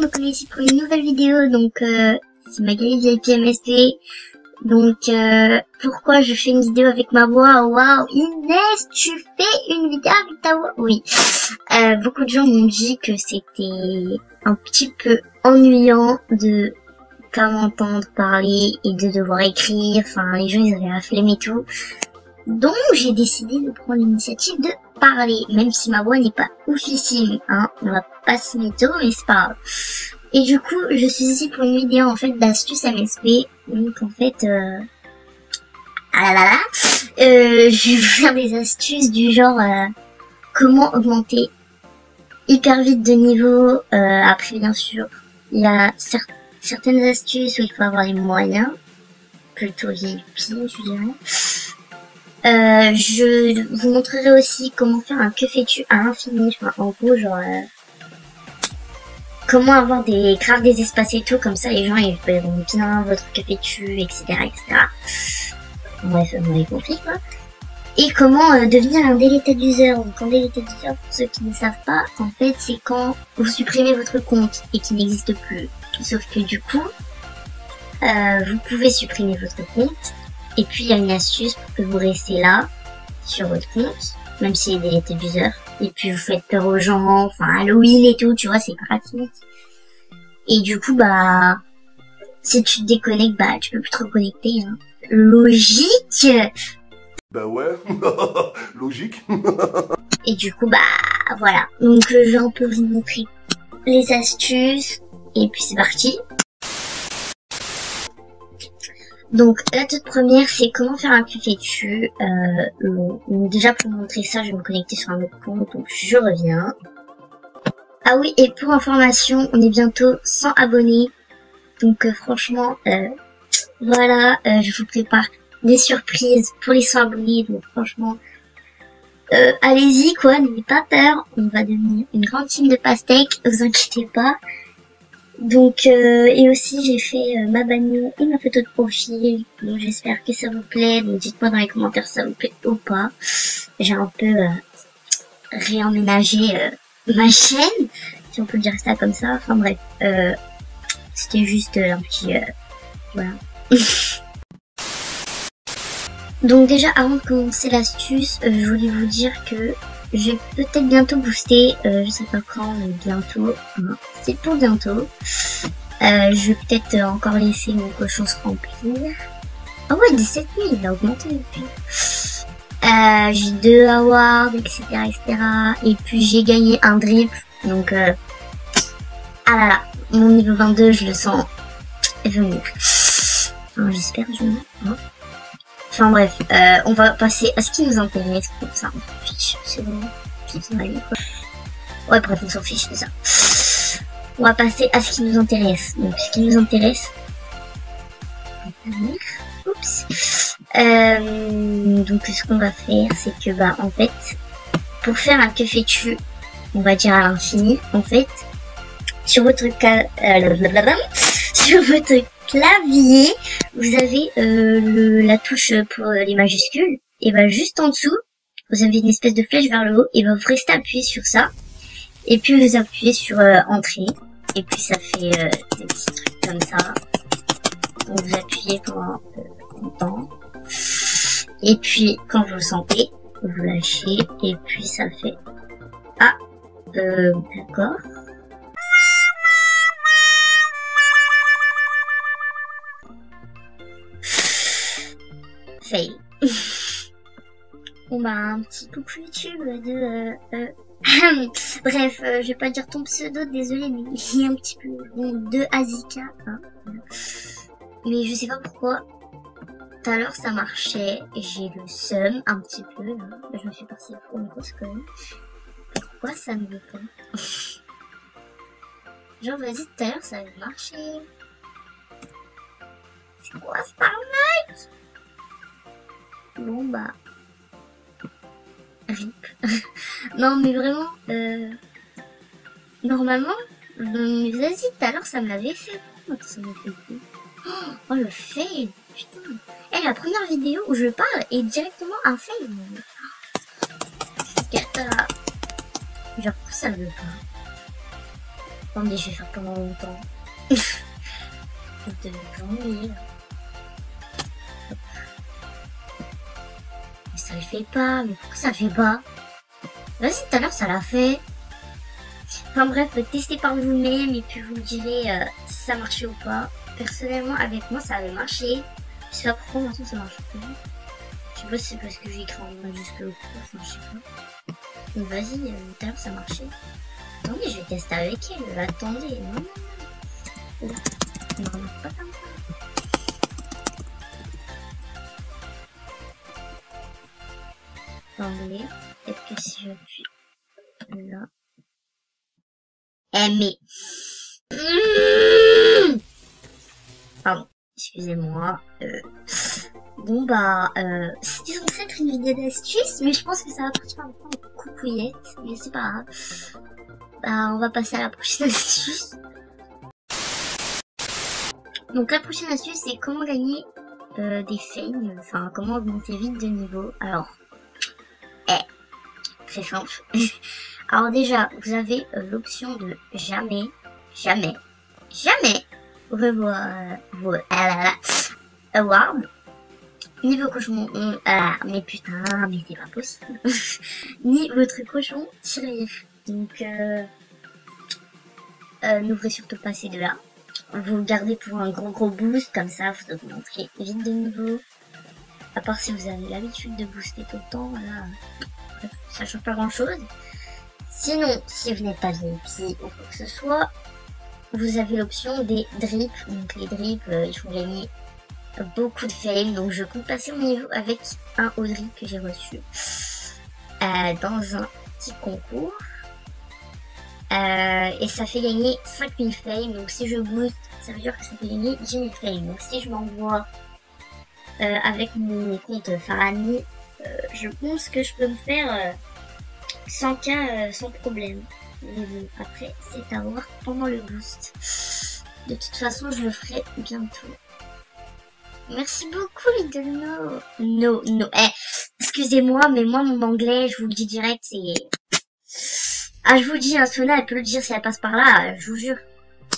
donc on est ici pour une nouvelle vidéo, donc c'est Magali VIP MSP. Donc pourquoi je fais une vidéo avec ma voix? Waouh, Inès, tu fais une vidéo avec ta voix? Oui. Beaucoup de gens m'ont dit que c'était un petit peu ennuyant de pas m'entendre parler et de devoir écrire. Enfin, les gens ils avaient la flemme et tout. Donc j'ai décidé de prendre l'initiative de parler, même si ma voix n'est pas oufissime, hein. On va pas se mytho, mais c'est pas grave. Et du coup, je suis ici pour une vidéo en fait d'astuces MSP. Donc en fait, je vais vous faire des astuces du genre comment augmenter hyper vite de niveau. Après bien sûr, il y a certaines astuces où il faut avoir les moyens, plutôt VIP, je dirais. Je vous montrerai aussi comment faire un que fais-tu à l'infini, enfin, en gros genre comment avoir grave des espaces et tout, comme ça les gens ils verront bien votre que fais-tu, etc., etc. Bref, vous m'avez compris quoi. Et comment devenir un deleted user. Donc un deleted user, pour ceux qui ne savent pas, en fait c'est quand vous supprimez votre compte et qu'il n'existe plus. Sauf que du coup, vous pouvez supprimer votre compte. Et puis il y a une astuce pour que vous restez là, sur votre compte, même s'il est deleted user. Et puis vous faites peur aux gens, enfin Halloween et tout, tu vois, c'est pratique. Et du coup, bah, si tu te déconnectes, bah, tu peux plus te reconnecter, hein. Logique. Bah ouais, logique. Et du coup, bah, voilà. Donc je vais un peu vous montrer les astuces. Et puis c'est parti. Donc la toute première c'est comment faire un que fais-tu. Donc déjà pour montrer ça je vais me connecter sur un autre compte, donc je reviens. Ah oui, et pour information on est bientôt 100 abonnés, donc franchement voilà, je vous prépare des surprises pour les 100 abonnés, donc franchement allez-y quoi, n'ayez pas peur, on va devenir une grande team de pastèques, vous inquiétez pas. Donc et aussi j'ai fait ma bagnole et ma photo de profil, donc j'espère que ça vous plaît, donc dites-moi dans les commentaires si ça vous plaît ou pas. J'ai un peu réemménagé ma chaîne, si on peut dire ça comme ça, enfin bref, c'était juste un petit voilà. Donc déjà avant de commencer l'astuce, je voulais vous dire que je vais peut-être bientôt booster, je sais pas quand, mais bientôt, hein, c'est pour bientôt. Je vais peut-être encore laisser mon cochon se remplir. Ah ouais, 17 000, il a augmenté depuis. J'ai 2 awards, etc., etc. Et puis j'ai gagné un drip, donc ah là là, mon niveau 22, je le sens venir. Enfin, j'espère venir, hein. Enfin bref, on va passer à ce qui nous intéresse, comme ça on s'en fiche, c'est vraiment quoi. Ouais bref, on s'en fiche de ça. On va passer à ce qui nous intéresse. Donc ce qui nous intéresse, oups. Donc ce qu'on va faire, c'est que bah en fait, pour faire un que fais-tu, on va dire à l'infini, en fait, sur votre clavier, vous avez la touche pour les majuscules, et bah juste en dessous, vous avez une espèce de flèche vers le haut, et bah vous restez appuyé sur ça, et puis vous appuyez sur entrée, et puis ça fait des petits trucs comme ça. Donc vous appuyez pendant longtemps, et puis quand vous le sentez, vous lâchez, et puis ça fait d'accord. Fail. Bon bah un petit coucou YouTube de bref, je vais pas dire ton pseudo, désolé, mais il est un petit peu bon, de Azika, hein. Mais je sais pas pourquoi tout à l'heure ça marchait, j'ai le seum un petit peu là. Je me suis partie pour une grosse conne. Pourquoi ça ne veut pas? Genre vas-y, tout à l'heure ça avait marché. C'est quoi ce arnaque? Bon bah RIP. Non mais vraiment normalement vas-y, tout à l'heure ça me l'avait fait. Ça me fait plus. Oh le fail, putain. Eh, la première vidéo où je parle est directement un fail. Cata. Genre ça ne veut pas. Attendez, je vais faire pendant longtemps. De l'ennuyer. Mais ça le fait pas, mais pourquoi ça le fait pas? Vas-y, tout à l'heure ça l'a fait. Enfin bref, testez par vous-même et puis vous me direz si ça marchait ou pas. Personnellement, avec moi ça avait marché. Je sais pas pourquoi maintenant ça marche plus. Je sais pas si c'est parce que j'ai écrit en majuscule ou quoi, enfin je sais pas. Donc vas-y, tout à l'heure ça marchait. Attendez, je vais tester avec elle. Attendez, non, non, non. Non, pas comme ça. Attendez, peut-être que si j'appuie là. Eh mais... Pardon, excusez-moi. Bon bah, c'était censé être une vidéo d'astuce, mais je pense que ça va partir un peu en coucouillette, mais c'est pas grave. Bah, on va passer à la prochaine astuce. Donc la prochaine astuce, c'est comment gagner des fames, enfin comment augmenter vite de niveau. Alors, très simple. Alors déjà, vous avez l'option de jamais revoir vos awards. Niveau cochon, mais putain, mais c'est pas possible. Ni votre cochon tirelire. Donc, n'ouvrez surtout pas ces deux-là. Vous le gardez pour un gros boost, comme ça vous augmenterez vite de niveau. À part si vous avez l'habitude de booster tout le temps, voilà. Ça change pas grand chose. Sinon, si vous n'êtes pas VIP ou quoi que ce soit, vous avez l'option des drips. Donc les drips, il faut gagner beaucoup de fame. Donc je compte passer mon niveau avec un haut drip que j'ai reçu dans un petit concours. Et ça fait gagner 5000 fame. Donc si je booste, ça veut dire que ça fait gagner 10 000 fame. Donc si je m'envoie avec mon compte Farani, je pense que je peux me faire 100K sans problème. Mais bon, après, c'est à voir pendant le boost. De toute façon, je le ferai bientôt. Merci beaucoup, Lidl No. Excusez-moi, mais moi, mon anglais, je vous le dis direct, c'est... Ah, je vous le dis, Sona, elle peut le dire si elle passe par là, je vous jure.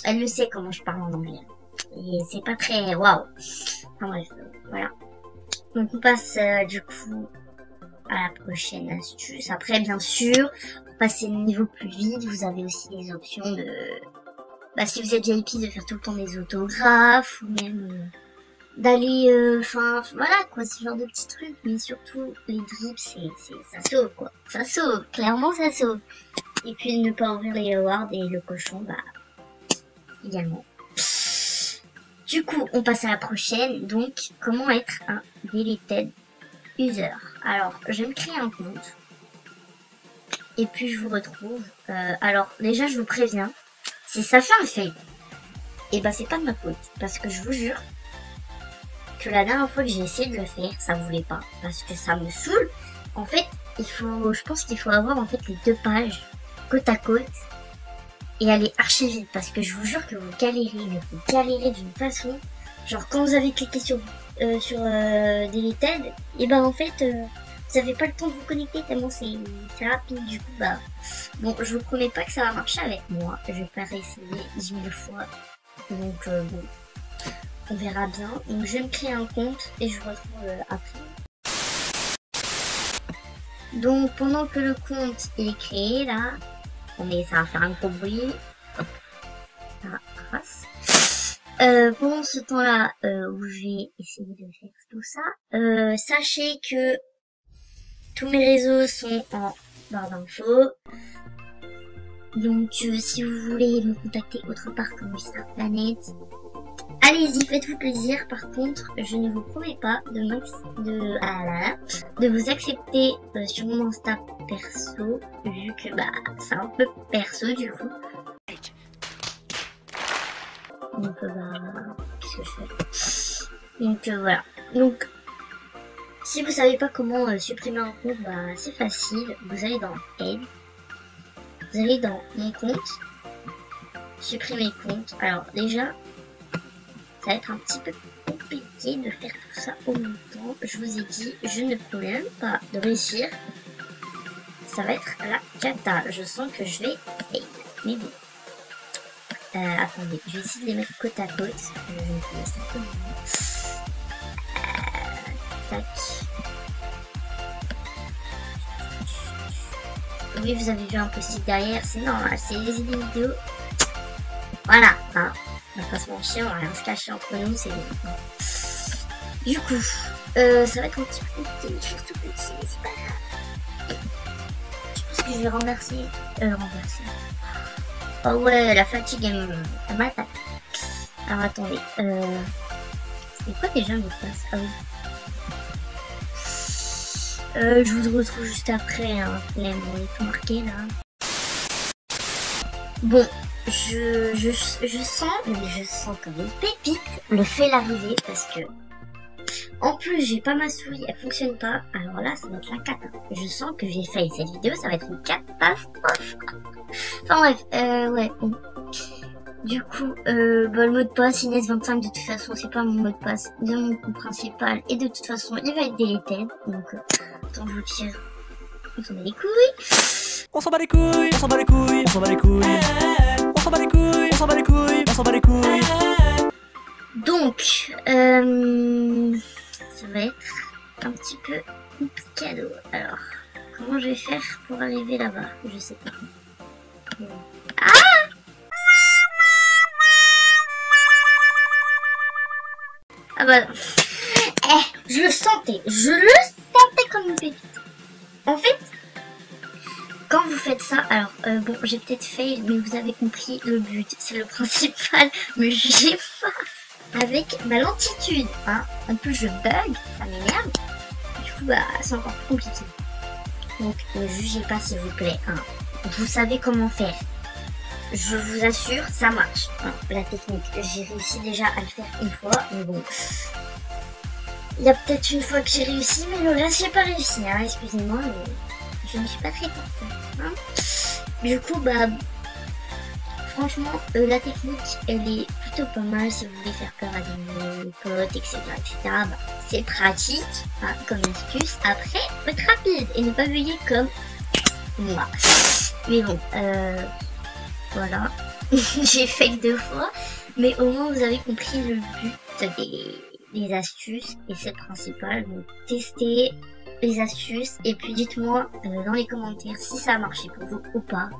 Elle le sait comment je parle en anglais. Et c'est pas très... Waouh. Enfin bref, voilà. Donc on passe du coup à la prochaine astuce. Après, bien sûr, pour passer le niveau plus vite, vous avez aussi les options de... Bah, si vous êtes VIP, de faire tout le temps des autographes, ou même d'aller... Enfin, voilà, quoi, ce genre de petits trucs. Mais surtout, les drips, ça sauve, quoi. Ça sauve, clairement, ça sauve. Et puis, ne pas ouvrir les awards et le cochon, bah, également. Du coup, on passe à la prochaine. Donc, comment être un deleted user. Alors, je vais me créer un compte. Et puis, je vous retrouve. Alors, déjà, je vous préviens. Si ça fait un fail, et bah, c'est pas de ma faute. Parce que je vous jure que la dernière fois que j'ai essayé de le faire, ça voulait pas. Parce que ça me saoule. En fait, je pense qu'il faut avoir en fait les deux pages côte à côte. Et aller archi vite. Parce que je vous jure que vous galérez. Mais vous galérez d'une façon. Genre, quand vous avez cliqué sur Deleted, et ben en fait, vous avez pas le temps de vous connecter tellement c'est rapide. Du coup, bah, bon, je vous promets pas que ça va marcher avec moi. Je vais pas réessayer 10 000 fois. Donc, bon, on verra bien. Donc, je vais me créer un compte et je vous retrouve après. Donc, pendant que le compte est créé, là, mais ça va faire un gros bruit. Hop, ça passe. Pendant ce temps-là, où je vais essayer de faire tout ça, sachez que tous mes réseaux sont en barre d'infos. Donc, si vous voulez me contacter autre part que Mister Planet, allez-y, faites-vous plaisir. Par contre, je ne vous promets pas de vous accepter sur mon Insta perso, vu que bah c'est un peu perso du coup. Donc bah, qu'est-ce que je fais? Donc voilà. Donc si vous savez pas comment supprimer un compte, bah c'est facile. Vous allez dans Aide, vous allez dans mon compte, supprimer compte. Alors déjà, ça va être un petit peu compliqué de faire tout ça en même temps. Je vous ai dit, je ne promets même pas de réussir. Ça va être la cata. Je sens que je vais fail. Mais bon. Attendez, je vais essayer de les mettre côte à côte. Je vais me ça comme tac. Oui, vous avez vu un post-it derrière, c'est normal, c'est les idées vidéo. Voilà, hein. On va pas se mentir, on va rien se cacher entre nous, c'est bien. Du coup, ça va être un petit peu compliqué d'écrire tout petit, mais c'est pas grave. Je pense que je vais renverser. Oh ouais, la fatigue, elle m'attaque. Alors attendez, c'est quoi déjà le mot de passe? Ah oui. Je vous retrouve juste après, hein. On est tout marqué là. Bon, je sens comme une pépite le fait l'arrivée parce que en plus j'ai pas ma souris, elle fonctionne pas. Alors là, ça va être la cata. Je sens que j'ai failli cette vidéo, ça va être une catastrophe. Enfin bref, ouais. Bon. Du coup, le mot de passe Inès25, de toute façon, c'est pas mon mot de passe de mon compte principal. Et de toute façon, il va être deleted. Donc, attends, je vous tire. On s'en bat les couilles. On s'en bat les couilles, on s'en bat les couilles, on s'en bat les couilles. On s'en bat les couilles, on s'en bat les couilles, on s'en bat les couilles. Donc, ça va être un petit peu compliqué. Alors, comment je vais faire pour arriver là-bas? Je sais pas. Ah! Ah bah, je le sentais comme une pépite. En fait, quand vous faites ça, alors bon, j'ai peut-être fail, mais vous avez compris le but, c'est le principal. Mais j'ai pas avec ma lentitude, hein. Un peu je bug, ça m'énerve. Du coup, bah, c'est encore plus compliqué. Donc, ne jugez pas s'il vous plaît, hein. Vous savez comment faire. Je vous assure, ça marche. Hein, la technique, j'ai réussi déjà à le faire une fois, mais bon. Il y a peut-être une fois que j'ai réussi, mais le reste, j'ai pas réussi. Hein, excusez-moi, mais je ne suis pas très forte. Hein. Du coup, bah, franchement, la technique, elle est plutôt pas mal si vous voulez faire peur à des potes, etc. Bah, c'est pratique, hein, comme astuce. Après, faut être rapide et ne pas veiller comme moi. Mais bon, voilà, j'ai fail 2 fois, mais au moins vous avez compris le but des astuces et c'est le principal. Donc testez les astuces et puis dites-moi dans les commentaires si ça a marché pour vous ou pas.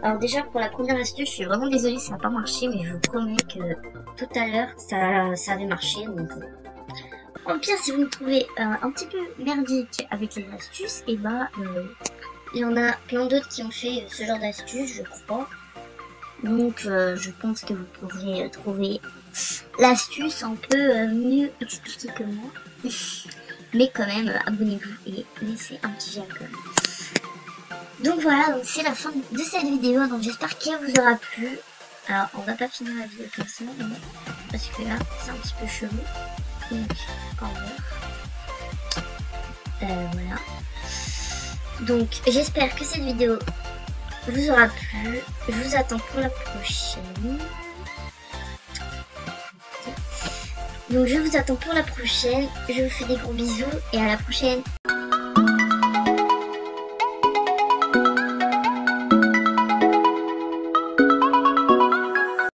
Alors déjà pour la première astuce, je suis vraiment désolée, ça n'a pas marché, mais je vous promets que tout à l'heure ça avait marché. Donc au pire, si vous me trouvez un petit peu merdique avec les astuces, et bah il y en a plein d'autres qui ont fait ce genre d'astuces, je crois. Donc je pense que vous pourrez trouver l'astuce un peu mieux expliquée que moi. Mais quand même, abonnez-vous et laissez un petit j'aime quand même. Donc voilà, donc c'est la fin de cette vidéo. Donc j'espère qu'elle vous aura plu. Alors on va pas finir la vidéo comme ça, parce que là c'est un petit peu chelou. Donc au revoir. Voilà. Donc j'espère que cette vidéo vous aura plu. Je vous attends pour la prochaine. Donc je vous attends pour la prochaine. Je vous fais des gros bisous et à la prochaine.